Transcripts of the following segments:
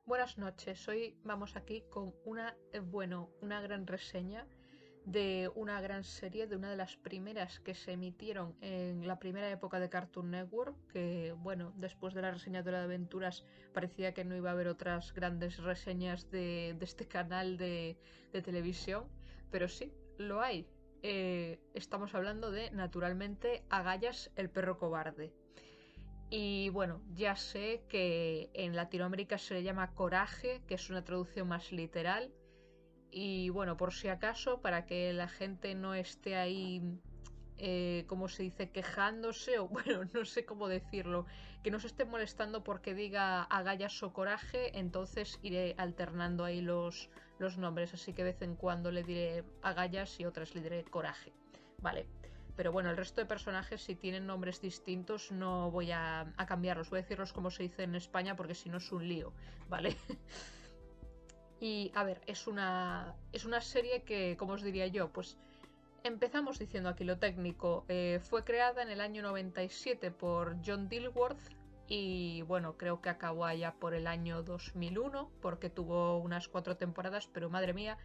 Buenas noches, hoy vamos aquí con una gran reseña de una gran serie, de una de las primeras que se emitieron en la primera época de Cartoon Network, que bueno, después de la reseña de Hora de Aventuras parecía que no iba a haber otras grandes reseñas de este canal de televisión, pero sí, lo hay. Estamos hablando de, naturalmente, Agallas, el perro cobarde. Y bueno, ya sé que en Latinoamérica se le llama Coraje, que es una traducción más literal. Y bueno, por si acaso, para que la gente no esté ahí, como se dice, quejándose, o bueno, no sé cómo decirlo, que no se esté molestando porque diga Agallas o Coraje, entonces iré alternando ahí los nombres. Así que de vez en cuando le diré Agallas y otras le diré Coraje. Vale. Pero bueno, el resto de personajes, si tienen nombres distintos, no voy a cambiarlos. Voy a decirlos como se dice en España porque si no es un lío, ¿vale? Y a ver, es una serie que, como os diría yo, pues empezamos diciendo aquí lo técnico. Fue creada en el año 97 por John Dilworth y bueno, creo que acabó allá por el año 2001 porque tuvo unas 4 temporadas, pero madre mía,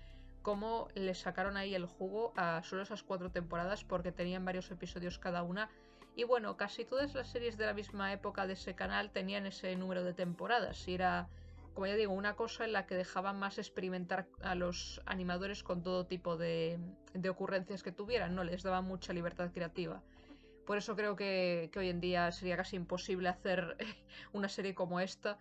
cómo le sacaron ahí el jugo a solo esas 4 temporadas porque tenían varios episodios cada una. Y bueno, casi todas las series de la misma época de ese canal tenían ese número de temporadas y era, como ya digo, una cosa en la que dejaban más experimentar a los animadores con todo tipo de ocurrencias que tuvieran, no les daban mucha libertad creativa. Por eso creo que hoy en día sería casi imposible hacer una serie como esta,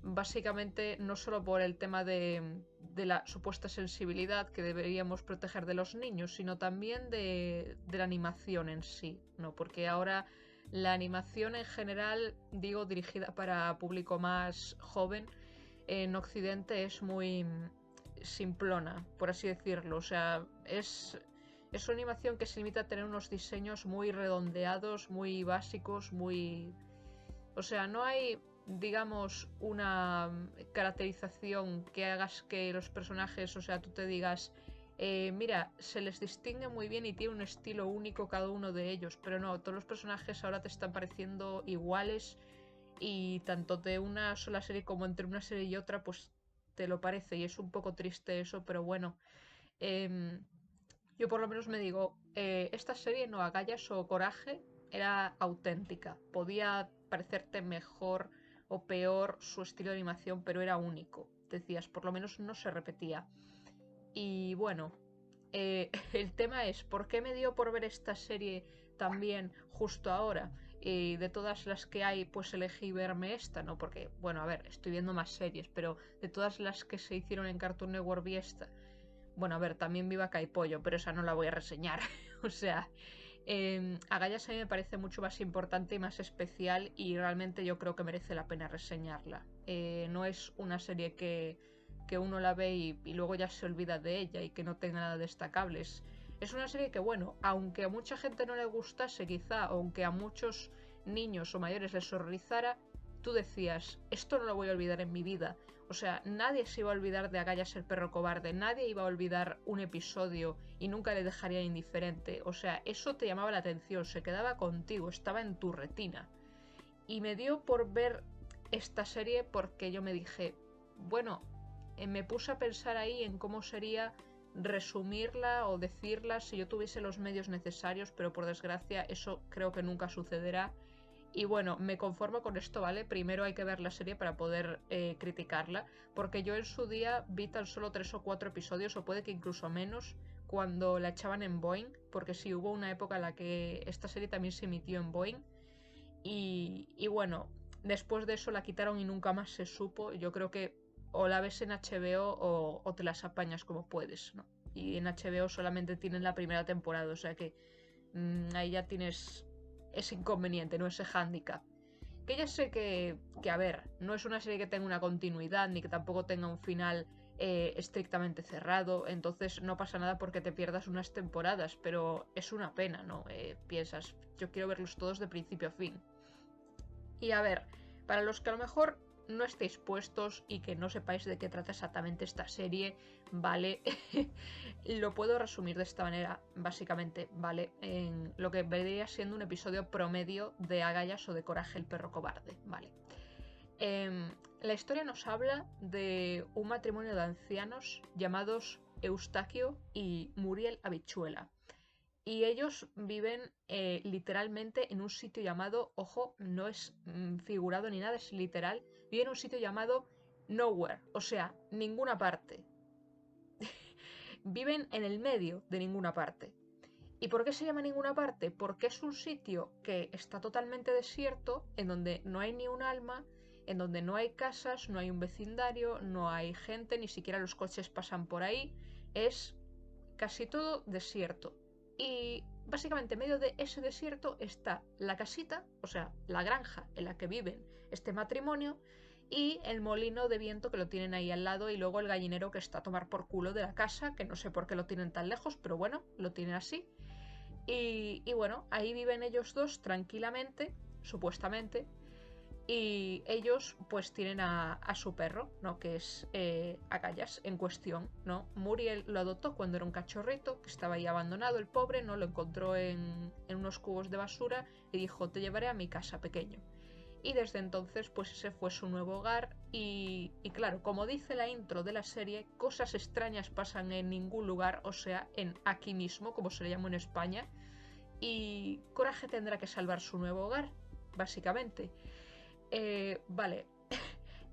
básicamente no solo por el tema de la supuesta sensibilidad que deberíamos proteger de los niños, sino también de la animación en sí, ¿no? Porque ahora la animación en general, digo, dirigida para público más joven, en Occidente es muy simplona, por así decirlo. O sea, es una animación que se limita a tener unos diseños muy redondeados, muy básicos, muy... O sea, no hay, digamos, una caracterización que hagas que los personajes, o sea, tú te digas, mira, se les distingue muy bien y tiene un estilo único cada uno de ellos, pero no, todos los personajes ahora te están pareciendo iguales y tanto de una sola serie como entre una serie y otra, pues te lo parece y es un poco triste eso, pero bueno. em, yo por lo menos me digo, esta serie no Agallas o Coraje era auténtica. Podía parecerte mejor o peor su estilo de animación, pero era único. Decías, por lo menos no se repetía. Y bueno, el tema es, ¿por qué me dio por ver esta serie también justo ahora? Y de todas las que hay, pues elegí verme esta, ¿no? Porque, bueno, a ver, estoy viendo más series, pero de todas las que se hicieron en Cartoon Network vi esta. Bueno, a ver, también Viva Caipollo, pero esa no la voy a reseñar. O sea, Agallas a mí me parece mucho más importante y más especial y realmente yo creo que merece la pena reseñarla. No es una serie que uno la ve y luego ya se olvida de ella y que no tenga nada destacable. Es una serie que, bueno, aunque a mucha gente no le gustase quizá, aunque a muchos niños o mayores les horrorizara, tú decías, esto no lo voy a olvidar en mi vida. O sea, nadie se iba a olvidar de Agallas el perro cobarde, nadie iba a olvidar un episodio y nunca le dejaría indiferente. O sea, eso te llamaba la atención, se quedaba contigo, estaba en tu retina. Y me dio por ver esta serie porque yo me dije, bueno, me puse a pensar ahí en cómo sería resumirla o decirla si yo tuviese los medios necesarios, pero por desgracia eso creo que nunca sucederá. Y bueno, me conformo con esto, ¿vale? Primero hay que ver la serie para poder criticarla, porque yo en su día vi tan solo 3 o 4 episodios, o puede que incluso menos, cuando la echaban en Boeing, porque sí hubo una época en la que esta serie también se emitió en Boeing, y bueno, después de eso la quitaron y nunca más se supo. Yo creo que o la ves en HBO o te las apañas como puedes, ¿no? Y en HBO solamente tienen la primera temporada, o sea que ahí ya tienes ese inconveniente, no ese hándicap. Que ya sé que, a ver, no es una serie que tenga una continuidad ni que tampoco tenga un final estrictamente cerrado, entonces no pasa nada porque te pierdas unas temporadas, pero es una pena, ¿no? Piensas, yo quiero verlos todos de principio a fin. Y a ver, para los que a lo mejor no estéis puestos y que no sepáis de qué trata exactamente esta serie, ¿vale? Lo puedo resumir de esta manera, básicamente, ¿vale? En lo que vendría siendo un episodio promedio de Agallas o de Coraje el perro cobarde, ¿vale? Em, la historia nos habla de un matrimonio de ancianos llamados Eustaquio y Muriel Habichuela. Y ellos viven literalmente en un sitio llamado, ojo, no es figurado ni nada, es literal, viven en un sitio llamado Nowhere, o sea, ninguna parte. Viven en el medio de ninguna parte. ¿Y por qué se llama ninguna parte? Porque es un sitio que está totalmente desierto, en donde no hay ni un alma, en donde no hay casas, no hay un vecindario, no hay gente, ni siquiera los coches pasan por ahí. Es casi todo desierto. Y básicamente en medio de ese desierto está la casita, o sea, la granja en la que viven este matrimonio, y el molino de viento que lo tienen ahí al lado, y luego el gallinero que está a tomar por culo de la casa, que no sé por qué lo tienen tan lejos, pero bueno, lo tienen así. Y bueno, ahí viven ellos dos tranquilamente, supuestamente, y ellos pues tienen a su perro, ¿no? Que es Agallas en cuestión, ¿no? Muriel lo adoptó cuando era un cachorrito, que estaba ahí abandonado, el pobre, ¿no? Lo encontró en unos cubos de basura y dijo, te llevaré a mi casa, pequeño. Y desde entonces pues ese fue su nuevo hogar y claro, como dice la intro de la serie, cosas extrañas pasan en ningún lugar, o sea, en aquí mismo, como se le llama en España, y Coraje tendrá que salvar su nuevo hogar, básicamente. Vale,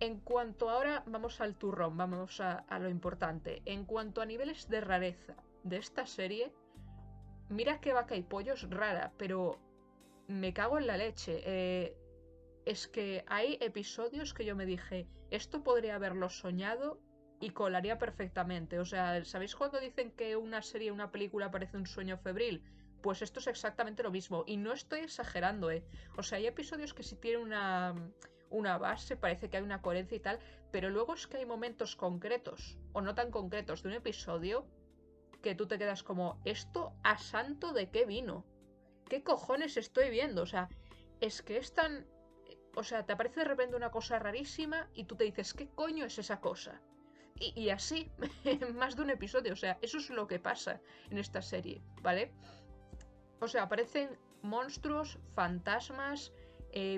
en cuanto ahora vamos al turrón, vamos a lo importante. En cuanto a niveles de rareza de esta serie, mira que Vaca y Pollo es rara, pero me cago en la leche. Es que hay episodios que yo me dije, esto podría haberlo soñado y colaría perfectamente. O sea, ¿sabéis cuando dicen que una serie, una película parece un sueño febril? Pues esto es exactamente lo mismo. Y no estoy exagerando, ¿eh? O sea, hay episodios que sí tienen una base, parece que hay una coherencia y tal, pero luego es que hay momentos concretos, o no tan concretos, de un episodio que tú te quedas como, ¿esto a santo de qué vino? ¿Qué cojones estoy viendo? O sea, es que es tan... O sea, te aparece de repente una cosa rarísima y tú te dices, ¿qué coño es esa cosa? Y así, en más de un episodio. O sea, eso es lo que pasa en esta serie, ¿vale? O sea, aparecen monstruos, fantasmas,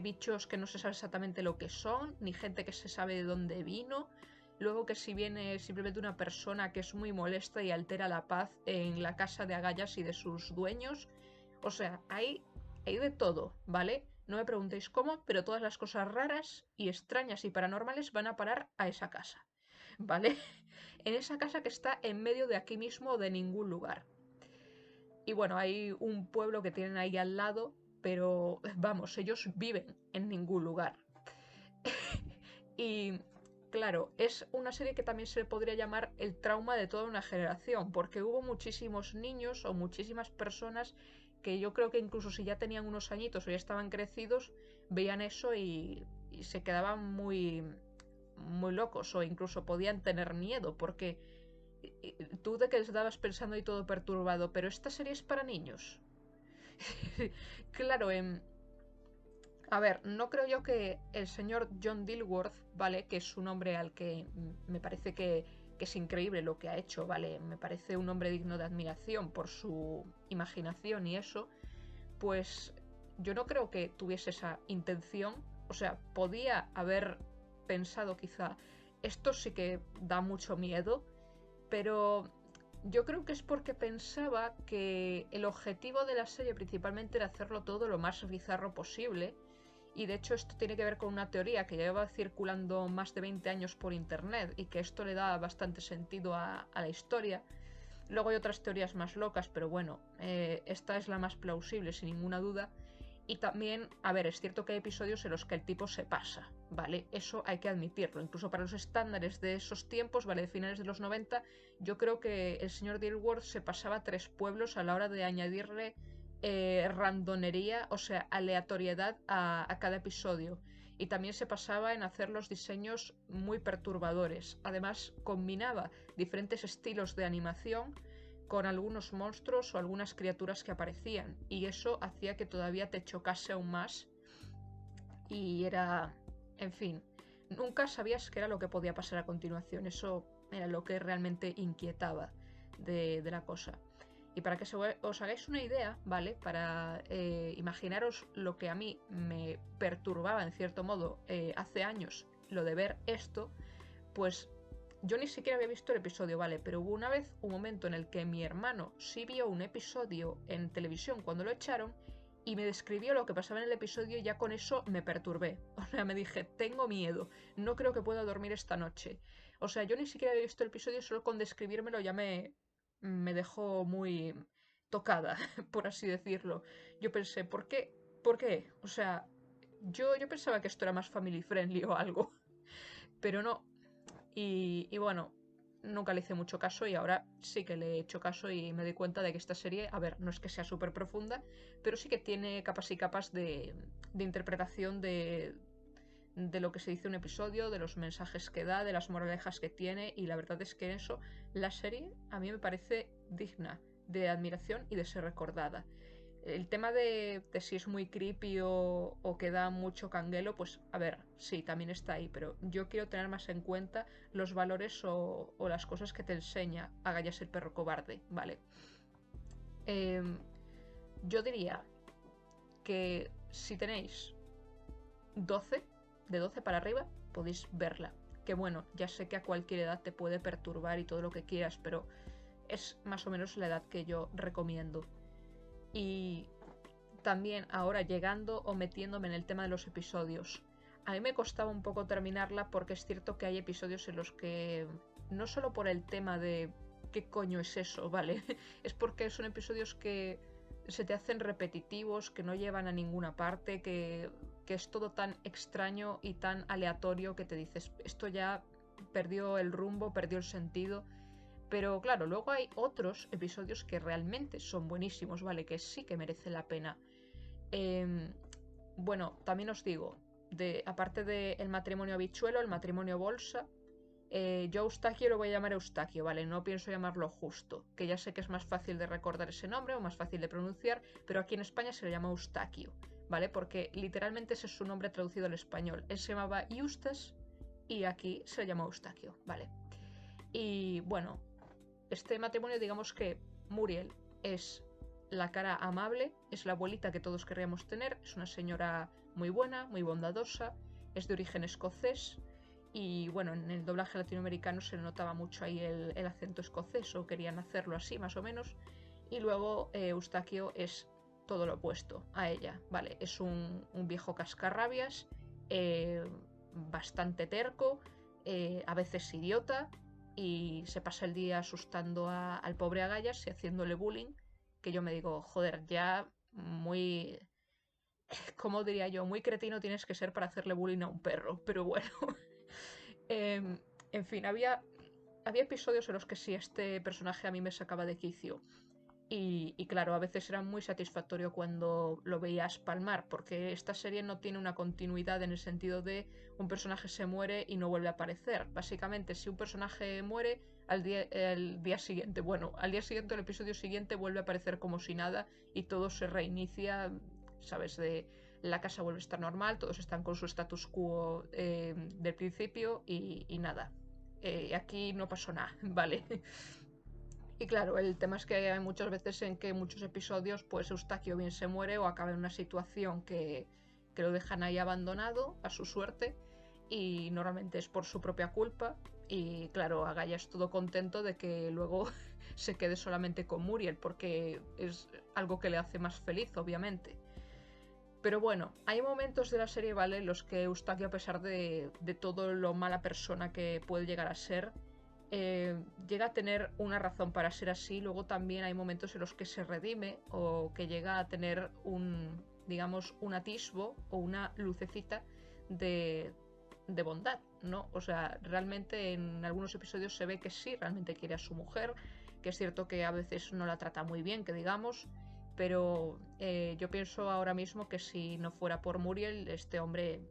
bichos que no se sabe exactamente lo que son, ni gente que se sabe de dónde vino. Luego que si viene simplemente una persona que es muy molesta y altera la paz en la casa de Agallas y de sus dueños. O sea, hay de todo, ¿vale? No me preguntéis cómo, pero todas las cosas raras y extrañas y paranormales van a parar a esa casa, ¿vale? En esa casa que está en medio de aquí mismo o de ningún lugar. Y bueno, hay un pueblo que tienen ahí al lado, pero vamos, ellos viven en ningún lugar. Y claro, es una serie que también se podría llamar el trauma de toda una generación, porque hubo muchísimos niños o muchísimas personas que yo creo que incluso si ya tenían unos añitos o ya estaban crecidos, veían eso y se quedaban muy locos o incluso podían tener miedo, porque tú de que estabas pensando y todo perturbado, pero esta serie es para niños. Claro, a ver, no creo yo que el señor John Dilworth, ¿vale? Que es un hombre al que me parece que es increíble lo que ha hecho, ¿vale? Me parece un hombre digno de admiración por su imaginación y eso, pues yo no creo que tuviese esa intención. O sea, podía haber pensado quizá, esto sí que da mucho miedo, pero yo creo que es porque pensaba que el objetivo de la serie principalmente era hacerlo todo lo más bizarro posible. Y de hecho esto tiene que ver con una teoría que lleva circulando más de 20 años por internet y que esto le da bastante sentido a la historia. Luego hay otras teorías más locas, pero bueno, esta es la más plausible sin ninguna duda. Y también, a ver, es cierto que hay episodios en los que el tipo se pasa, ¿vale? Eso hay que admitirlo. Incluso para los estándares de esos tiempos, ¿vale? De finales de los 90, yo creo que el señor Dilworth se pasaba 3 pueblos a la hora de añadirle randonería, o sea, aleatoriedad a cada episodio. Y también se pasaba en hacer los diseños muy perturbadores. Además, combinaba diferentes estilos de animación con algunos monstruos o algunas criaturas que aparecían, y eso hacía que todavía te chocase aún más y era, en fin, nunca sabías qué era lo que podía pasar a continuación. Eso era lo que realmente inquietaba de la cosa. Y para que os hagáis una idea, ¿vale? Para imaginaros lo que a mí me perturbaba en cierto modo hace años, lo de ver esto, pues yo ni siquiera había visto el episodio, ¿vale? Pero hubo una vez un momento en el que mi hermano sí vio un episodio en televisión cuando lo echaron y me describió lo que pasaba en el episodio y ya con eso me perturbé. O sea, me dije, tengo miedo, no creo que pueda dormir esta noche. O sea, yo ni siquiera había visto el episodio, solo con describírmelo ya me dejó muy tocada, por así decirlo. Yo pensé, ¿por qué? ¿Por qué? O sea, yo pensaba que esto era más family friendly o algo, pero no. Y bueno, nunca le hice mucho caso y ahora sí que le he hecho caso y me doy cuenta de que esta serie, a ver, no es que sea súper profunda, pero sí que tiene capas y capas de interpretación de lo que se dice en un episodio, de los mensajes que da, de las moralejas que tiene, y la verdad es que en eso la serie a mí me parece digna de admiración y de ser recordada. El tema de si es muy creepy o que da mucho canguelo, pues a ver, sí, también está ahí, pero yo quiero tener más en cuenta los valores o las cosas que te enseña Agallas el perro cobarde, ¿vale? Em, yo diría que si tenéis 12, de 12 para arriba, podéis verla. Que bueno, ya sé que a cualquier edad te puede perturbar y todo lo que quieras, pero es más o menos la edad que yo recomiendo. Y también ahora llegando o metiéndome en el tema de los episodios. A mí me costaba un poco terminarla porque es cierto que hay episodios en los que no solo por el tema de qué coño es eso, ¿vale? Es porque son episodios que se te hacen repetitivos, que no llevan a ninguna parte, que es todo tan extraño y tan aleatorio que te dices, esto ya perdió el rumbo, perdió el sentido. Pero claro, luego hay otros episodios que realmente son buenísimos, ¿vale? Que sí que merecen la pena. Eh, bueno, también os digo, aparte del matrimonio habichuelo, el matrimonio bolsa, yo a Eustaquio lo voy a llamar Eustaquio, ¿vale? No pienso llamarlo Justo, que ya sé que es más fácil de recordar ese nombre o más fácil de pronunciar, pero aquí en España se le llama Eustaquio, ¿vale? Porque literalmente ese es su nombre traducido al español. Él se llamaba Eustace y aquí se le llama Eustaquio, ¿vale? Y bueno, este matrimonio, digamos que Muriel es la cara amable, es la abuelita que todos querríamos tener, es una señora muy buena, muy bondadosa, es de origen escocés y bueno, en el doblaje latinoamericano se notaba mucho ahí el acento escocés o querían hacerlo así más o menos. Y luego Eustaquio es todo lo opuesto a ella, ¿vale? Es un viejo cascarrabias, eh, bastante terco, a veces idiota, y se pasa el día asustando al pobre Agallas y haciéndole bullying, que yo me digo, joder, ya muy, ¿cómo diría yo? Muy cretino tienes que ser para hacerle bullying a un perro, pero bueno. En fin, había episodios en los que sí, este personaje a mí me sacaba de quicio. Y claro, a veces era muy satisfactorio cuando lo veías palmar, porque esta serie no tiene una continuidad en el sentido de un personaje se muere y no vuelve a aparecer. Básicamente, si un personaje muere, el día siguiente, bueno, al día siguiente, el episodio siguiente, vuelve a aparecer como si nada y todo se reinicia, ¿sabes? La casa vuelve a estar normal, todos están con su status quo del principio y nada. Aquí no pasó nada, ¿vale? Y claro, el tema es que hay muchas veces en que muchos episodios, pues Eustaquio bien se muere o acaba en una situación que lo dejan ahí abandonado a su suerte y normalmente es por su propia culpa. Y claro, Agaya es todo contento de que luego se quede solamente con Muriel porque es algo que le hace más feliz, obviamente. Pero bueno, hay momentos de la serie, ¿vale?, en los que Eustaquio, a pesar de todo lo mala persona que puede llegar a ser, llega a tener una razón para ser así. Luego también hay momentos en los que se redime o que llega a tener digamos, un atisbo o una lucecita de, de bondad, ¿no? O sea, realmente en algunos episodios se ve que sí, realmente quiere a su mujer, que es cierto que a veces no la trata muy bien, que digamos, pero yo pienso ahora mismo que si no fuera por Muriel, este hombre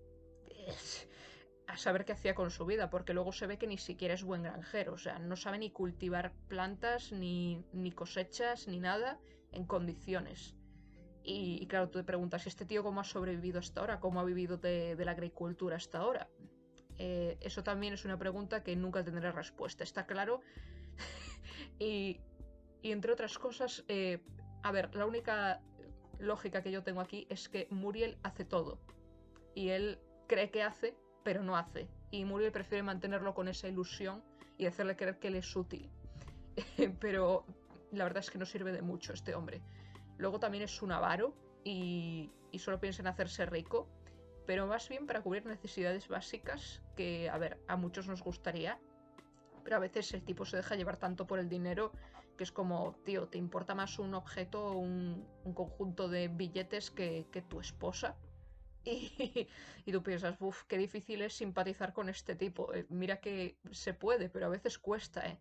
a saber qué hacía con su vida, porque luego se ve que ni siquiera es buen granjero, o sea, no sabe ni cultivar plantas, ni cosechas, ni nada en condiciones. Y claro, tú te preguntas, ¿y este tío cómo ha sobrevivido hasta ahora? ¿Cómo ha vivido de la agricultura hasta ahora? Eso también es una pregunta que nunca tendrá respuesta, está claro. y, Y entre otras cosas, a ver, la única lógica que yo tengo aquí es que Muriel hace todo. Y él cree que hace, pero no hace. Y Muriel prefiere mantenerlo con esa ilusión y hacerle creer que él es útil. Pero la verdad es que no sirve de mucho este hombre. Luego también es un avaro y solo piensa en hacerse rico, pero más bien para cubrir necesidades básicas que, a ver, a muchos nos gustaría, pero a veces el tipo se deja llevar tanto por el dinero que es como, tío, ¿te importa más un objeto o un conjunto de billetes que tu esposa? Y tú piensas, uff, qué difícil es simpatizar con este tipo. Mira que se puede, pero a veces cuesta, ¿eh?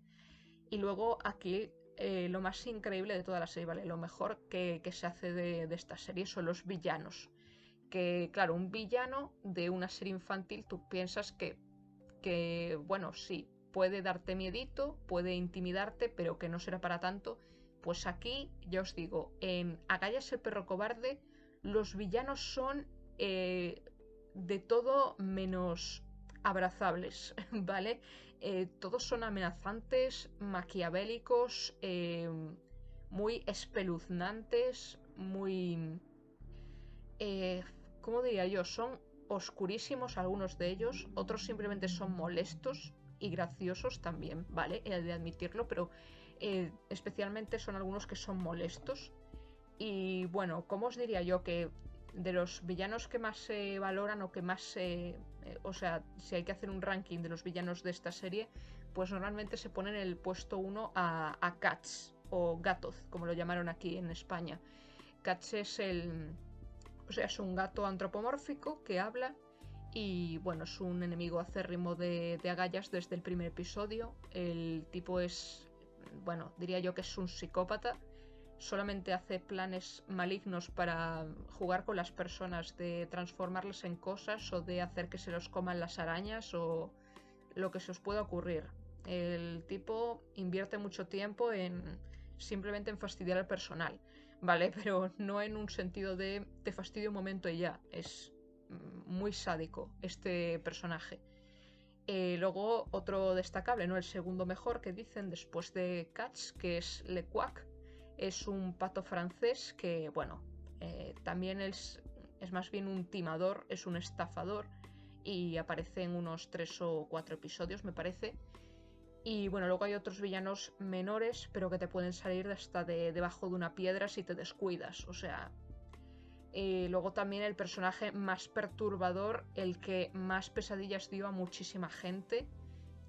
Y luego aquí lo más increíble de toda la serie, ¿vale? Lo mejor que se hace de esta serie son los villanos. Que, claro, un villano de una serie infantil, tú piensas que, bueno, sí, puede darte miedito, puede intimidarte, pero que no será para tanto. Pues aquí, ya os digo, en Agallas el perro cobarde, los villanos son de todo menos abrazables, ¿vale? Todos son amenazantes, maquiavélicos, muy espeluznantes, muy... eh, ¿cómo diría yo? Son oscurísimos algunos de ellos, otros simplemente son molestos y graciosos también, ¿vale? He de admitirlo, pero especialmente son algunos que son molestos. Y bueno, ¿cómo os diría yo que de los villanos que más se valoran o que más se... o sea, si hay que hacer un ranking de los villanos de esta serie, pues normalmente se pone en el puesto 1 a Katz o Gatoz, como lo llamaron aquí en España. Katz es el... O sea, es un gato antropomórfico que habla y bueno, es un enemigo acérrimo de Agallas desde el primer episodio. El tipo es, bueno, diría yo que es un psicópata. Solamente hace planes malignos para jugar con las personas, de transformarles en cosas o de hacer que se los coman las arañas o lo que se os pueda ocurrir. El tipo invierte mucho tiempo en simplemente en fastidiar al personal, ¿vale? Pero no en un sentido de te fastidio un momento y ya. Es muy sádico este personaje. Luego otro destacable, ¿no? El segundo mejor que dicen después de Katz, que es Le Quack. Es un pato francés que, bueno, también es más bien un timador, es un estafador y aparece en unos 3 o 4 episodios, me parece. Y bueno, luego hay otros villanos menores, pero que te pueden salir hasta debajo de una piedra si te descuidas. O sea, luego también el personaje más perturbador, el que más pesadillas dio a muchísima gente,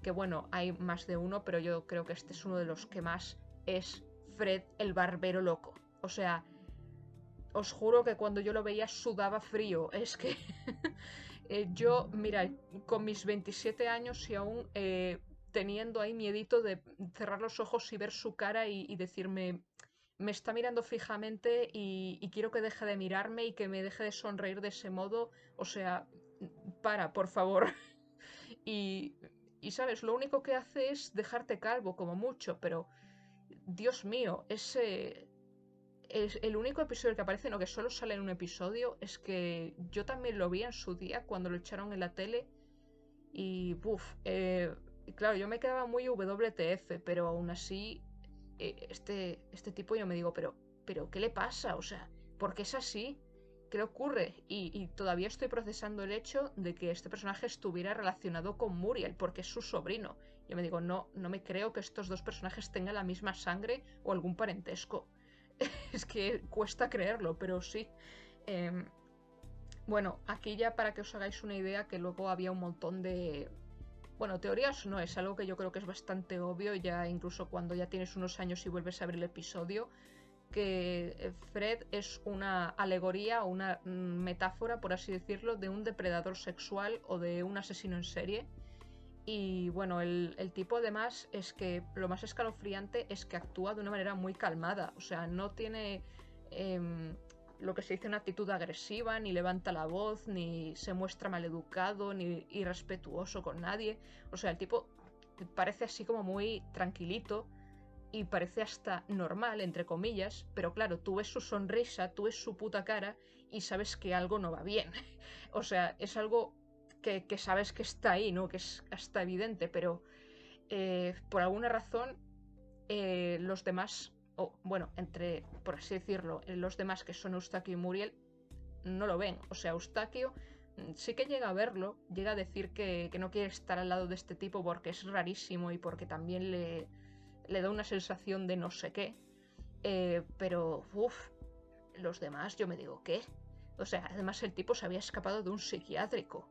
que bueno, hay más de uno, pero yo creo que este es uno de los que más, es Fred el barbero loco. O sea, os juro que cuando yo lo veía sudaba frío. Es que yo, mira, con mis 27 años y aún teniendo ahí miedito de cerrar los ojos y ver su cara y decirme, me está mirando fijamente y quiero que deje de mirarme y que me deje de sonreír de ese modo. O sea, para, por favor. Y, y sabes, lo único que hace es dejarte calvo, como mucho, pero Dios mío, ese es el único episodio que aparece, no, que solo sale en un episodio, es que yo también lo vi en su día cuando lo echaron en la tele y, buf, claro, yo me quedaba muy WTF, pero aún así, este tipo yo me digo, pero ¿qué le pasa? O sea, ¿por qué es así? ¿Qué le ocurre? Y todavía estoy procesando el hecho de que este personaje estuviera relacionado con Muriel, porque es su sobrino. Yo me digo, no, no me creo que estos dos personajes tengan la misma sangre o algún parentesco. Es que cuesta creerlo, pero sí. Eh, bueno, aquí ya para que os hagáis una idea, que luego había un montón de... Bueno, teorías no, es algo que yo creo que es bastante obvio, ya incluso cuando ya tienes unos años y vuelves a ver el episodio, que Fred es una alegoría o una metáfora, por así decirlo, de un depredador sexual o de un asesino en serie. Y bueno, el tipo además es que lo más escalofriante es que actúa de una manera muy calmada. O sea, no tiene lo que se dice una actitud agresiva, ni levanta la voz, ni se muestra maleducado, ni irrespetuoso con nadie. O sea, el tipo parece así como muy tranquilito y parece hasta normal, entre comillas, pero claro, tú ves su sonrisa, tú ves su puta cara y sabes que algo no va bien. O sea, es algo que sabes que está ahí, ¿no? Que es hasta evidente, pero por alguna razón los demás o bueno, entre, por así decirlo, los demás que son Eustaquio y Muriel, no lo ven. O sea, Eustaquio sí que llega a verlo, llega a decir que no quiere estar al lado de este tipo porque es rarísimo y porque también le da una sensación de no sé qué. Pero, uff, los demás yo me digo, ¿qué? O sea, además el tipo se había escapado de un psiquiátrico.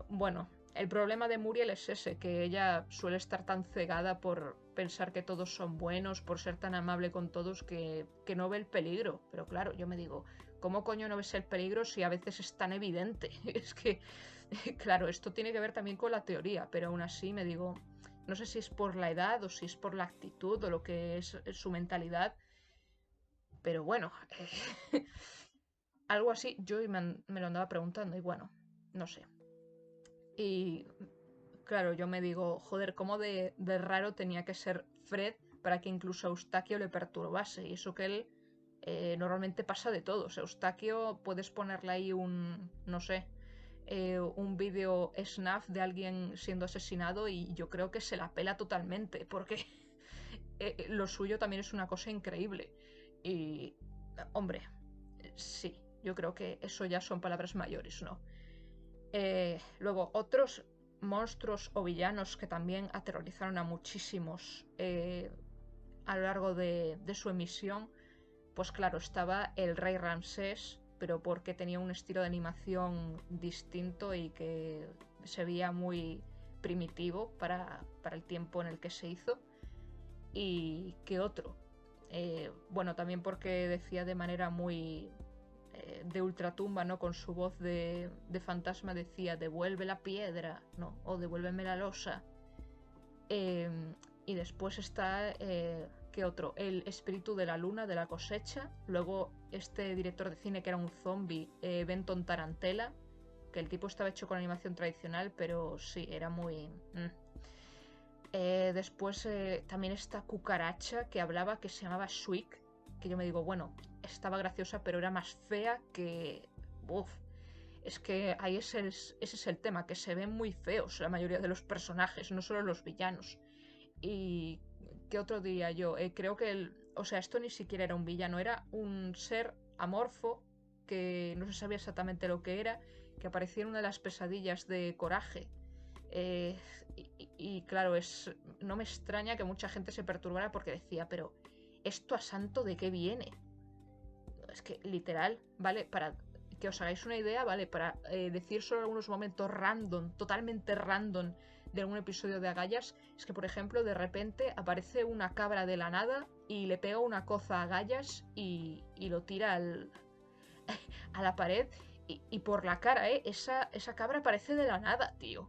Bueno, el problema de Muriel es ese, que ella suele estar tan cegada por pensar que todos son buenos, por ser tan amable con todos, que no ve el peligro. Pero claro, yo me digo, ¿cómo coño no ves el peligro si a veces es tan evidente? Es que, claro, esto tiene que ver también con la teoría, pero aún así me digo, no sé si es por la edad o si es por la actitud o lo que es su mentalidad, pero bueno, algo así yo me lo andaba preguntando y bueno, no sé. Y claro, yo me digo, joder, ¿cómo de raro tenía que ser Fred para que incluso a Eustaquio le perturbase? Y eso que él normalmente pasa de todo. O sea, Eustaquio puedes ponerle ahí no sé, un vídeo snaf de alguien siendo asesinado y yo creo que se la pela totalmente, porque lo suyo también es una cosa increíble. Y, hombre, sí, yo creo que eso ya son palabras mayores, ¿no? Luego, otros monstruos o villanos que también aterrorizaron a muchísimos a lo largo de su emisión, pues claro, estaba el Rey Ramsés, pero porque tenía un estilo de animación distinto y que se veía muy primitivo para el tiempo en el que se hizo. ¿Y qué otro? Bueno, también porque decía de manera muy de ultratumba, ¿no? Con su voz de fantasma decía, devuelve la piedra, ¿no? O devuélveme la losa. Eh, y después está, ¿qué otro? El espíritu de la luna, de la cosecha. Luego este director de cine que era un zombie, Benton Tarantella, que el tipo estaba hecho con animación tradicional, pero sí, era muy... después también esta cucaracha que hablaba, que se llamaba Shriek, que yo me digo, bueno, estaba graciosa, pero era más fea que... Uf, es que ahí ese es el tema, que se ven muy feos la mayoría de los personajes, no solo los villanos. Y... ¿Qué otro diría yo? Creo que o sea, esto ni siquiera era un villano, era un ser amorfo que no se sabía exactamente lo que era, que aparecía en una de las pesadillas de Coraje. Eh, y claro, no me extraña que mucha gente se perturbara porque decía, pero ¿esto a santo de qué viene? Es que literal, ¿vale? Para que os hagáis una idea, ¿vale? Para decir solo algunos momentos random, totalmente random de algún episodio de Agallas, es que por ejemplo de repente aparece una cabra de la nada y le pega una coza a Agallas y lo tira a la pared y por la cara, ¿eh? Esa cabra aparece de la nada, tío.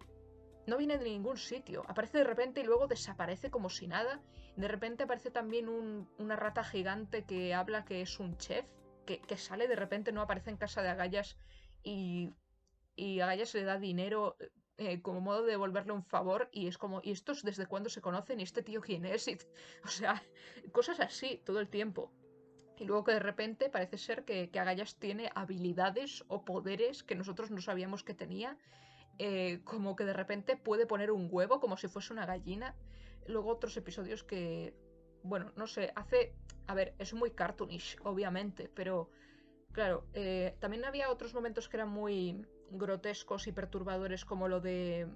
No viene de ningún sitio. Aparece de repente y luego desaparece como si nada. De repente aparece también una rata gigante que habla que es un chef, que sale de repente, no aparece en casa de Agallas y, y Agallas le da dinero como modo de devolverle un favor y es como, ¿y estos desde cuándo se conocen? ¿Y este tío quién es? O sea, cosas así todo el tiempo. Y luego que de repente parece ser que Agallas tiene habilidades o poderes que nosotros no sabíamos que tenía, como que de repente puede poner un huevo como si fuese una gallina. Luego otros episodios que, bueno, no sé, a ver, es muy cartoonish, obviamente, pero claro, también había otros momentos que eran muy grotescos y perturbadores, como lo de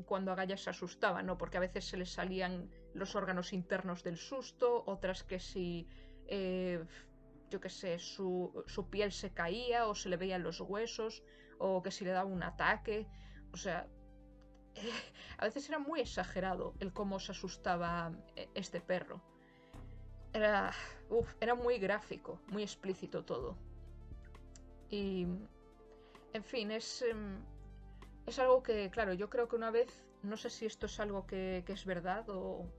cuando Agallas se asustaba, ¿no? Porque a veces se le salían los órganos internos del susto, otras que si... Eh, yo qué sé, su piel se caía o se le veían los huesos, o que si le daba un ataque. O sea, a veces era muy exagerado el cómo se asustaba este perro. Era, era muy gráfico, muy explícito todo. Y, en fin, es algo que, claro, yo creo que una vez, no sé si esto es algo que es verdad o...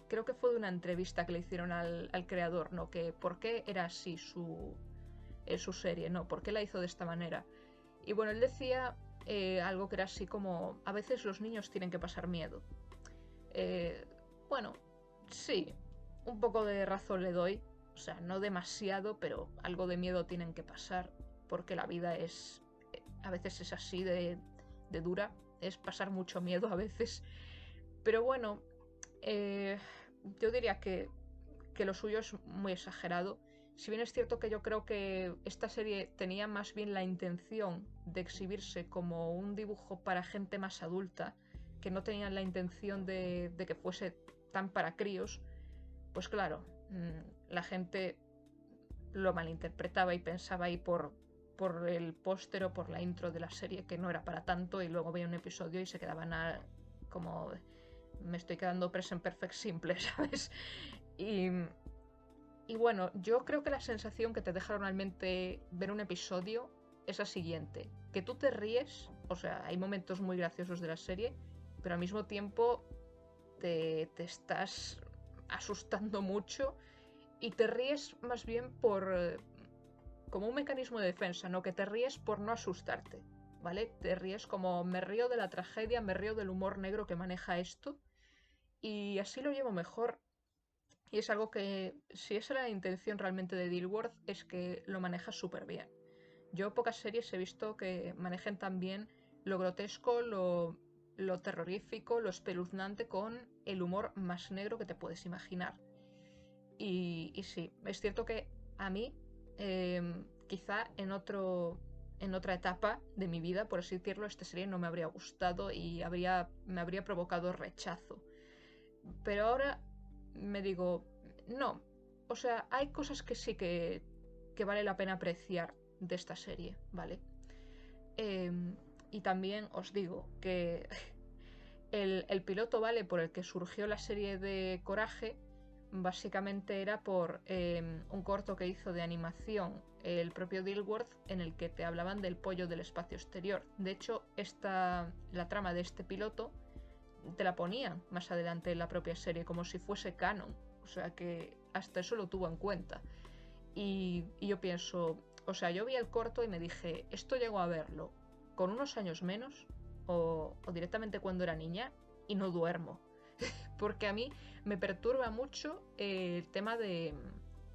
creo que fue de una entrevista que le hicieron al creador, ¿no? Que por qué era así su serie, ¿no? ¿Por qué la hizo de esta manera? Y bueno, él decía algo que era así como, a veces los niños tienen que pasar miedo. Eh, bueno, sí, un poco de razón le doy, o sea, no demasiado, pero algo de miedo tienen que pasar, porque la vida a veces es así de dura, es pasar mucho miedo a veces. Pero bueno, eh, yo diría que lo suyo es muy exagerado. Si bien es cierto que yo creo que esta serie tenía más bien la intención de exhibirse como un dibujo para gente más adulta, que no tenían la intención de que fuese tan para críos, pues claro, la gente lo malinterpretaba y pensaba ahí por el póster o por la intro de la serie que no era para tanto, y luego veía un episodio y se quedaban como me estoy quedando present perfect simple, ¿sabes? Y, y bueno, yo creo que la sensación que te deja normalmente ver un episodio es la siguiente, que tú te ríes, o sea, hay momentos muy graciosos de la serie, pero al mismo tiempo te estás asustando mucho y te ríes más bien como un mecanismo de defensa, ¿no? Que te ríes por no asustarte, ¿vale? Te ríes como me río de la tragedia, me río del humor negro que maneja esto y así lo llevo mejor. Y es algo que, si esa era la intención realmente de Dilworth, es que lo maneja súper bien. Yo pocas series he visto que manejen tan bien lo grotesco, lo terrorífico, lo espeluznante con el humor más negro que te puedes imaginar. Y sí, es cierto que a mí, quizá en otra etapa de mi vida, por así decirlo, esta serie no me habría gustado y me habría provocado rechazo. Pero ahora me digo, no, o sea, hay cosas que sí que vale la pena apreciar de esta serie, ¿vale? Y también os digo que el piloto, ¿vale? Por el que surgió la serie de Coraje, básicamente era por un corto que hizo de animación el propio Dilworth, en el que te hablaban del pollo del espacio exterior. De hecho, la trama de este piloto te la ponían más adelante en la propia serie, como si fuese canon. O sea que hasta eso lo tuvo en cuenta. Y yo pienso, o sea, yo vi el corto y me dije, esto llego a verlo con unos años menos o directamente cuando era niña y no duermo. Porque a mí me perturba mucho el tema de,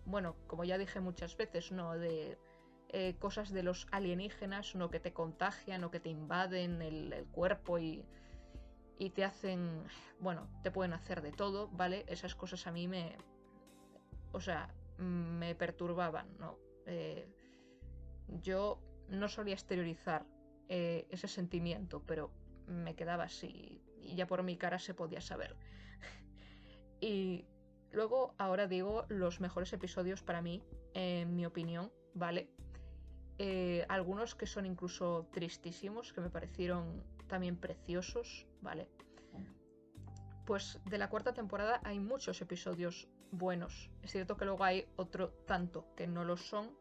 bueno, como ya dije muchas veces, ¿no? De cosas de los alienígenas, ¿no? Que te contagian o que te invaden el cuerpo y te hacen, bueno, te pueden hacer de todo, ¿vale? Esas cosas a mí o sea, me perturbaban, ¿no? Yo no solía exteriorizar ese sentimiento, pero me quedaba así y ya por mi cara se podía saber. Y luego, ahora digo los mejores episodios para mí, en mi opinión, ¿vale? Algunos que son incluso tristísimos, que me parecieron también preciosos, ¿vale? Pues de la cuarta temporada hay muchos episodios buenos. Es cierto que luego hay otro tanto que no lo son,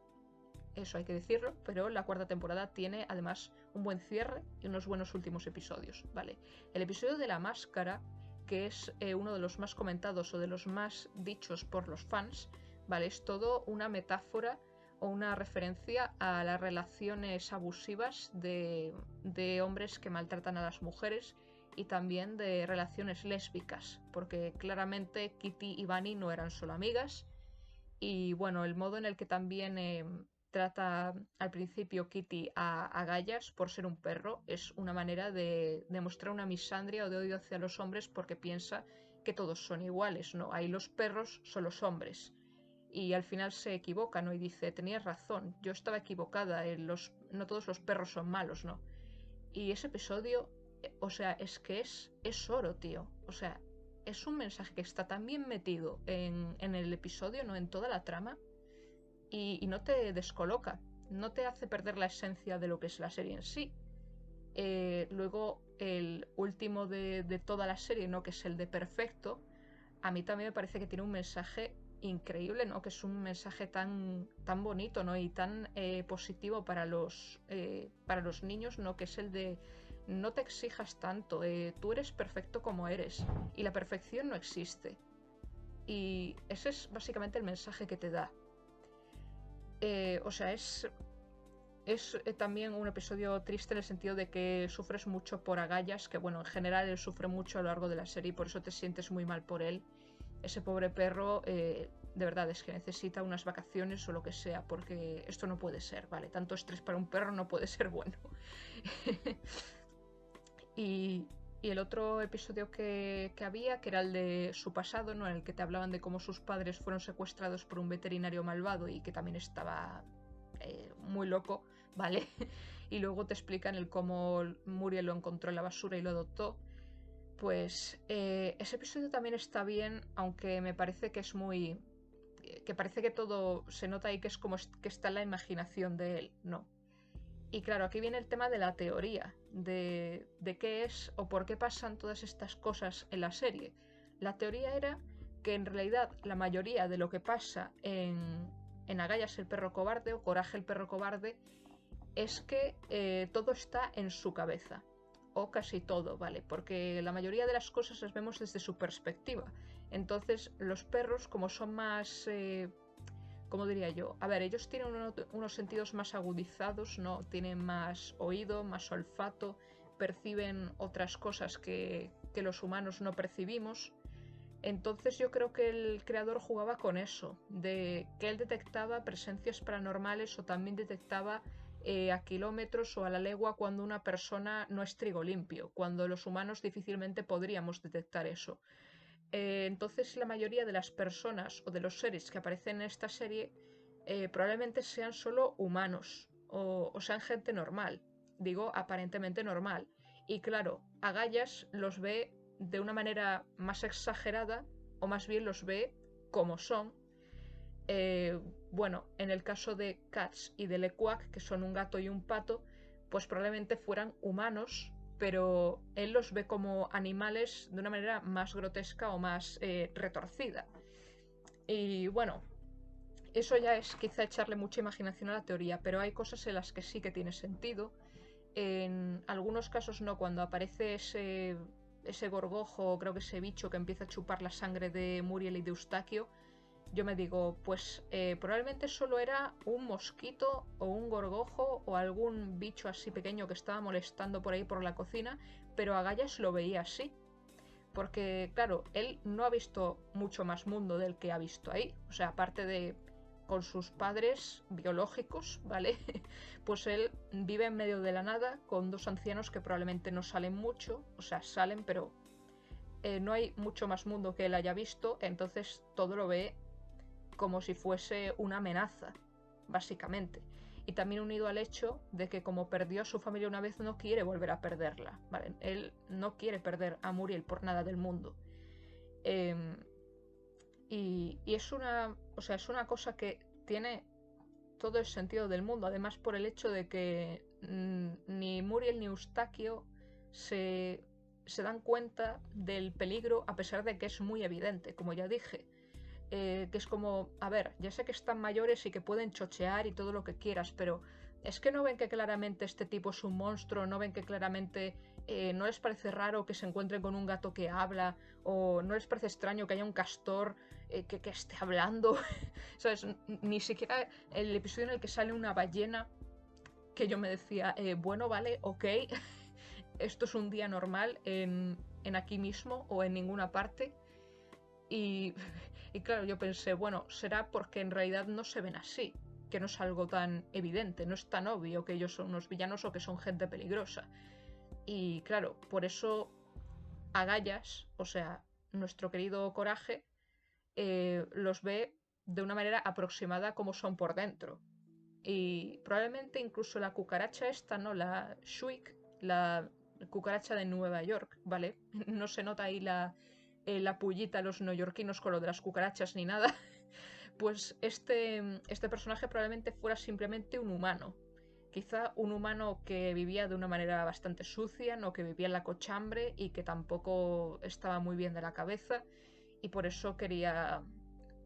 eso hay que decirlo, pero la cuarta temporada tiene además un buen cierre y unos buenos últimos episodios, ¿vale? El episodio de la máscara, que es uno de los más comentados o de los más dichos por los fans, ¿vale? Es todo una metáfora o una referencia a las relaciones abusivas de hombres que maltratan a las mujeres y también de relaciones lésbicas, porque claramente Kitty y Bunny no eran solo amigas. Y bueno, el modo en el que también trata al principio Kitty a Gallas por ser un perro es una manera de demostrar una misandria o de odio hacia los hombres porque piensa que todos son iguales, ¿no? Ahí los perros son los hombres. Y al final se equivoca, ¿no? Y dice, tenías razón, yo estaba equivocada, no todos los perros son malos, ¿no? Y ese episodio, o sea, es oro, tío. O sea, es un mensaje que está tan bien metido en el episodio, ¿no? En toda la trama, y no te descoloca, no te hace perder la esencia de lo que es la serie en sí. Luego, el último de toda la serie, ¿no? Que es el de Perfecto, a mí también me parece que tiene un mensaje increíble, ¿no? Que es un mensaje tan bonito, ¿no? Y tan positivo para los niños, ¿no? Que es el de no te exijas tanto, tú eres perfecto como eres y la perfección no existe. Y ese es básicamente el mensaje que te da. O sea, es también un episodio triste en el sentido de que sufres mucho por Agallas, que bueno, en general él sufre mucho a lo largo de la serie y por eso te sientes muy mal por él. Ese pobre perro, de verdad, es que necesita unas vacaciones o lo que sea, porque esto no puede ser, ¿vale? Tanto estrés para un perro no puede ser bueno. y, Y el otro episodio que había, que era el de su pasado, ¿no? En el que te hablaban de cómo sus padres fueron secuestrados por un veterinario malvado y que también estaba muy loco, ¿vale? Y luego te explican el cómo Muriel lo encontró en la basura y lo adoptó. Pues ese episodio también está bien, aunque me parece que es muy... que parece que todo se nota ahí que es como que está en la imaginación de él, no. Y claro, aquí viene el tema de la teoría, de qué es o por qué pasan todas estas cosas en la serie. La teoría era que en realidad la mayoría de lo que pasa en Agallas el perro cobarde o Coraje el perro cobarde es que todo está en su cabeza. O casi todo, ¿vale? Porque la mayoría de las cosas las vemos desde su perspectiva. Entonces los perros, como son más... ¿cómo diría yo? A ver, ellos tienen unos sentidos más agudizados, ¿no? Tienen más oído, más olfato, perciben otras cosas que los humanos no percibimos. Entonces yo creo que el creador jugaba con eso, de que él detectaba presencias paranormales o también detectaba a kilómetros o a la legua cuando una persona no es trigo limpio, cuando los humanos difícilmente podríamos detectar eso. Entonces la mayoría de las personas o de los seres que aparecen en esta serie probablemente sean solo humanos o sean gente normal, digo aparentemente normal. Y claro, Agallas los ve de una manera más exagerada o más bien los ve como son. Eh, bueno, en el caso de Katz y de Lequac, que son un gato y un pato, pues probablemente fueran humanos, pero él los ve como animales de una manera más grotesca o más retorcida. Y bueno, eso ya es quizá echarle mucha imaginación a la teoría, pero hay cosas en las que sí que tiene sentido. En algunos casos no, cuando aparece ese gorgojo, creo que ese bicho que empieza a chupar la sangre de Muriel y de Eustaquio, yo me digo, pues probablemente solo era un mosquito o un gorgojo o algún bicho así pequeño que estaba molestando por ahí por la cocina, pero Agallas lo veía así. Porque, claro, él no ha visto mucho más mundo del que ha visto ahí. O sea, aparte de con sus padres biológicos, ¿vale? Pues él vive en medio de la nada con dos ancianos que probablemente no salen mucho. O sea, salen, pero no hay mucho más mundo que él haya visto. Entonces todo lo ve como si fuese una amenaza, básicamente. Y también unido al hecho de que como perdió a su familia una vez, no quiere volver a perderla, ¿vale? Él no quiere perder a Muriel por nada del mundo. Eh, y es una, o sea, es una cosa que tiene todo el sentido del mundo, además por el hecho de que ni Muriel ni Eustaquio se dan cuenta del peligro a pesar de que es muy evidente, como ya dije. Que es como, a ver, ya sé que están mayores y que pueden chochear y todo lo que quieras, pero es que no ven que claramente este tipo es un monstruo, no ven que claramente no les parece raro que se encuentren con un gato que habla, o no les parece extraño que haya un castor que esté hablando. ¿Sabes? Ni siquiera el episodio en el que sale una ballena, que yo me decía, bueno, vale, ok, esto es un día normal en aquí mismo o en ninguna parte. Y, y claro, yo pensé, bueno, será porque en realidad no se ven así, que no es algo tan evidente, no es tan obvio que ellos son unos villanos o que son gente peligrosa. Y claro, por eso Agallas, o sea, nuestro querido Coraje, los ve de una manera aproximada como son por dentro. Y probablemente incluso la cucaracha esta, ¿no? La Shuik, la cucaracha de Nueva York, ¿vale? No se nota ahí la pullita a los neoyorquinos con lo de las cucarachas ni nada. Pues este personaje probablemente fuera simplemente un humano. Quizá un humano que vivía de una manera bastante sucia, no que vivía en la cochambre y que tampoco estaba muy bien de la cabeza y por eso quería,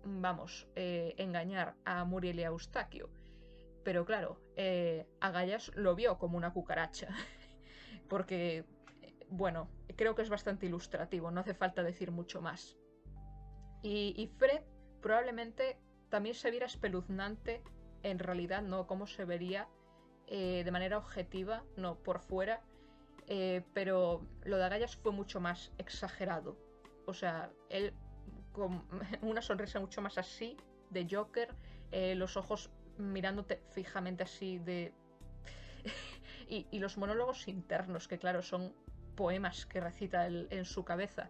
vamos, engañar a Muriel y a Eustaquio. Pero claro, Agallas lo vio como una cucaracha. Porque, bueno, creo que es bastante ilustrativo, no hace falta decir mucho más. Y Fred probablemente también se viera espeluznante, en realidad, no como se vería de manera objetiva, no por fuera, pero lo de Agallas fue mucho más exagerado. O sea, él con una sonrisa mucho más así, de Joker, los ojos mirándote fijamente así de... y los monólogos internos, que claro, son poemas que recita él en su cabeza.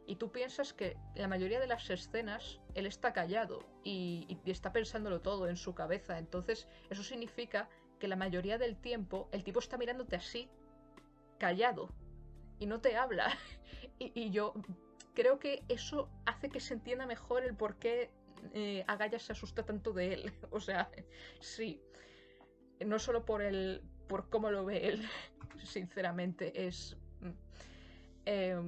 Y tú piensas que la mayoría de las escenas él está callado y está pensándolo todo en su cabeza. Entonces eso significa que la mayoría del tiempo el tipo está mirándote así, callado, y no te habla. Y yo creo que eso hace que se entienda mejor el por qué Agaya se asusta tanto de él. O sea, sí, no solo por cómo lo ve él, sinceramente, es... Eh,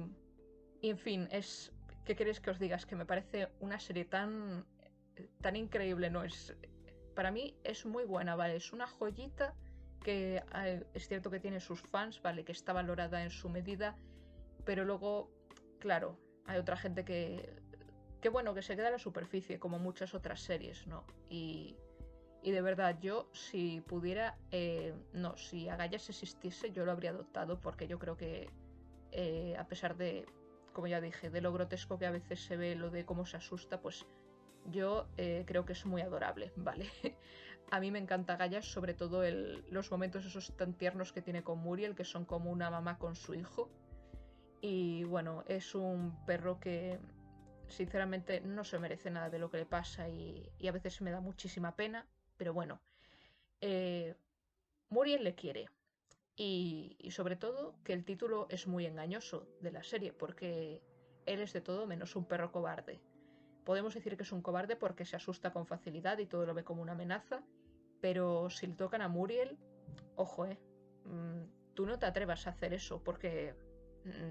y en fin, es... ¿Qué queréis que os diga? Es que me parece una serie tan increíble, ¿no? Para mí es muy buena, ¿vale? Es una joyita que es cierto que tiene sus fans, ¿vale? Que está valorada en su medida, pero luego, claro, hay otra gente que bueno, que se queda en la superficie, como muchas otras series, ¿no? Y de verdad, yo si pudiera, no, si Agallas existiese, yo lo habría adoptado porque yo creo que a pesar de, como ya dije, de lo grotesco que a veces se ve, lo de cómo se asusta, pues yo creo que es muy adorable, ¿vale? A mí me encanta Agallas, sobre todo los momentos esos tan tiernos que tiene con Muriel, que son como una mamá con su hijo. Y bueno, es un perro que sinceramente no se merece nada de lo que le pasa y a veces me da muchísima pena, pero bueno, eh, Muriel le quiere. Y sobre todo que el título es muy engañoso de la serie, porque él es de todo menos un perro cobarde. Podemos decir que es un cobarde porque se asusta con facilidad y todo lo ve como una amenaza, pero si le tocan a Muriel, ojo, tú no te atrevas a hacer eso porque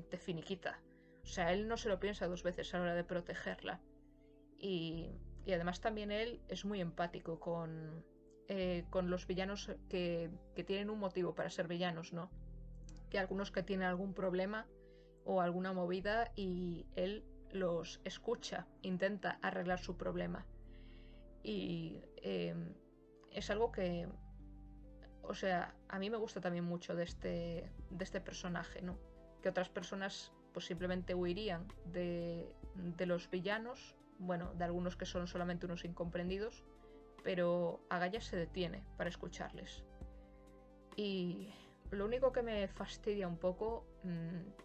te finiquita. O sea, él no se lo piensa dos veces a la hora de protegerla. Y, y además también él es muy empático con los villanos que tienen un motivo para ser villanos, ¿no? Que algunos que tienen algún problema o alguna movida y él los escucha, intenta arreglar su problema. Y es algo que, o sea, a mí me gusta también mucho de este personaje, ¿no? Que otras personas pues simplemente huirían de los villanos, bueno, de algunos que son solamente unos incomprendidos, pero Agaya se detiene para escucharles. Y lo único que me fastidia un poco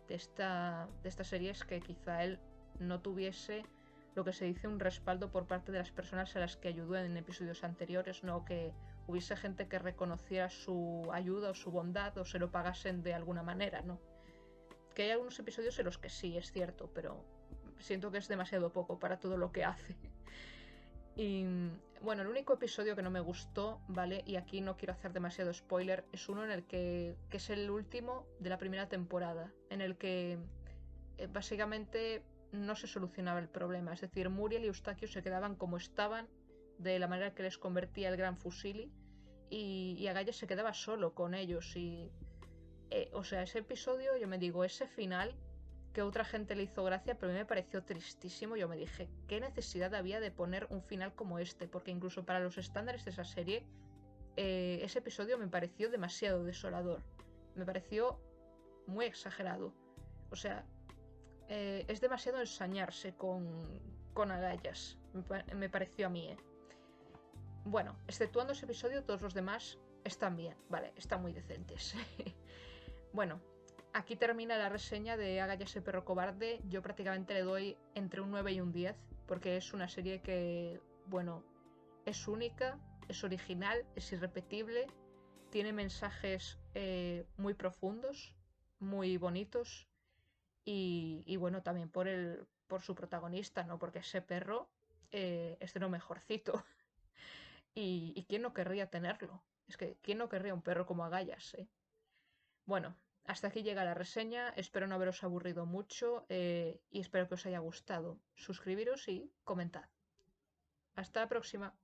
de esta serie es que quizá él no tuviese lo que se dice un respaldo por parte de las personas a las que ayudó en episodios anteriores, no que hubiese gente que reconociera su ayuda o su bondad o se lo pagasen de alguna manera, ¿no? Que hay algunos episodios en los que sí, es cierto, pero siento que es demasiado poco para todo lo que hace. Y bueno, el único episodio que no me gustó, ¿vale? Y aquí no quiero hacer demasiado spoiler, es uno en el que es el último de la primera temporada, en el que básicamente no se solucionaba el problema. Es decir, Muriel y Eustaquio se quedaban como estaban, de la manera que les convertía el Gran Fusili, y Agallas se quedaba solo con ellos. Y, o sea, ese episodio, yo me digo, ese final que otra gente le hizo gracia, pero a mí me pareció tristísimo. Yo me dije, ¿qué necesidad había de poner un final como este? Porque incluso para los estándares de esa serie, ese episodio me pareció demasiado desolador. Me pareció muy exagerado. O sea, es demasiado ensañarse con agallas, me pareció a mí, ¿eh? Bueno, exceptuando ese episodio, todos los demás están bien, vale, están muy decentes. Bueno, aquí termina la reseña de Agallas el perro cobarde. Yo prácticamente le doy entre un 9 y un 10, porque es una serie que, bueno, es única, es original, es irrepetible, tiene mensajes muy profundos, muy bonitos y bueno, también por su protagonista, ¿no? Porque ese perro es de lo mejorcito. ¿Y quién no querría tenerlo? Es que, ¿quién no querría un perro como Agallas, eh? Bueno, hasta aquí llega la reseña. Espero no haberos aburrido mucho y espero que os haya gustado. Suscribiros y comentad. Hasta la próxima.